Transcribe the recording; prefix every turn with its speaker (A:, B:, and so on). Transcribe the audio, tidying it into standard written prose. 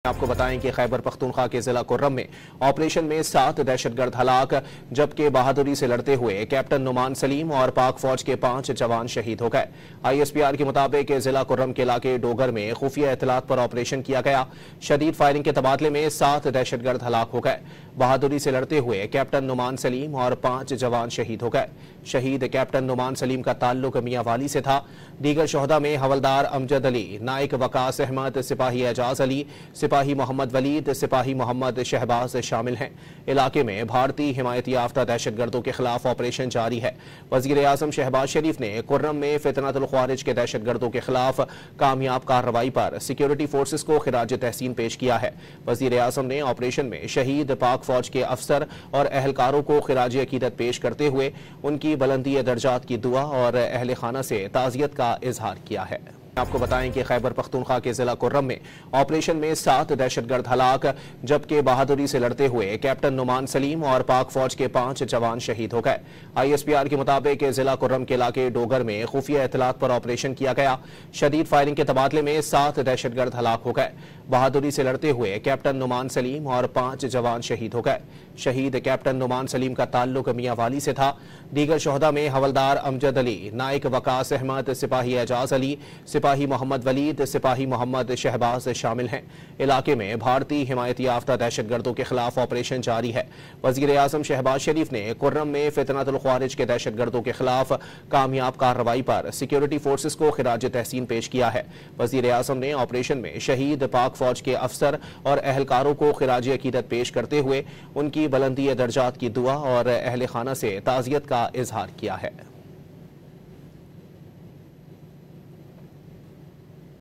A: आपको बताएं कि खैबर पख्तूनख्वा के जिला कुर्रम में ऑपरेशन में 7 दहशतगर्द हलाक, जबकि बहादुरी से लड़ते हुए कैप्टन नुमान सलीम और पाक फौज के 5 जवान शहीद हो गए। ISPR के मुताबिक जिला कुर्रम के इलाके डोगर में खुफिया इतलात पर ऑपरेशन किया गया। शदीद फायरिंग के तबादले में 7 दहशतगर्द हलाक हो गए। बहादुरी से लड़ते हुए कैप्टन नुमान सलीम और 5 जवान शहीद हो गए। शहीद कैप्टन नुमान सलीम का ताल्लुक मियांवाली से था। दीगर शोहदा में हवलदार अमजद अली, नाइक वकास अहमद, सिपाही एजाज अली, सिपाही मोहम्मद वलीद, सिपाही मोहम्मद शहबाज शामिल हैं। इलाके में भारतीय हिमायत याफ्ता दहशतगर्दों के खिलाफ ऑपरेशन जारी है। वजीर आजम शहबाज शरीफ ने कुर्रम में फितनतुल ख्वारिज के दहशतगर्दों के खिलाफ कामयाब कार्रवाई पर सिक्योरिटी फोर्सेस को खिराज तहसीन पेश किया है। वजीर आजम ने ऑपरेशन में शहीद पाक फौज के अफसर और अहलकारों को खिराज अकीदत पेश करते हुए उनकी बुलंदी दर्जात की दुआ और अहल खाना से ताज़ियत का इजहार किया है। आपको बताएं कि खैबर पख्तूनख्वा के जिला कुर्रम में ऑपरेशन में 7 दहशतगर्द हलाक, जबकि बहादुरी से लड़ते हुए कैप्टन नुमान सलीम और पाक फौज के 5 जवान शहीद हो गए। ISPR के मुताबिक जिला कुर्रम के इलाके डोगर में खुफिया इतलात पर ऑपरेशन किया गया। शदीद फायरिंग के तबादले में 7 दहशतगर्द हलाक हो गए। बहादुरी से लड़ते हुए कैप्टन नुमान सलीम और 5 जवान शहीद हो गए। शहीद कैप्टन नुमान सलीम का ताल्लुक मियांवाली से था। दीगर शोहदा में हवलदार अमजद अली, नाइक वकास अहमद, सिपाही एजाज अली, सिपाही मोहम्मद वलीद, सिपाही मोहम्मद शहबाज शामिल हैं। इलाके में भारतीय हिमायत याफ्ता दहशतगर्दों के खिलाफ ऑपरेशन जारी है। वजीर आजम शहबाज शरीफ ने कुर्रम में फितनतुल ख्वारिज के दहशतगर्दों के खिलाफ कामयाब कार्रवाई पर सिक्योरिटी फोर्सेस को खिराज तहसीन पेश किया है। वजीर आजम ने ऑपरेशन में शहीद पाक फौज के अफसर और अहलकारों को खिराज अकीदत पेश करते हुए उनकी बुलंदी दर्जात की दुआ और अहल खाना से ताज़ियत का इजहार किया है।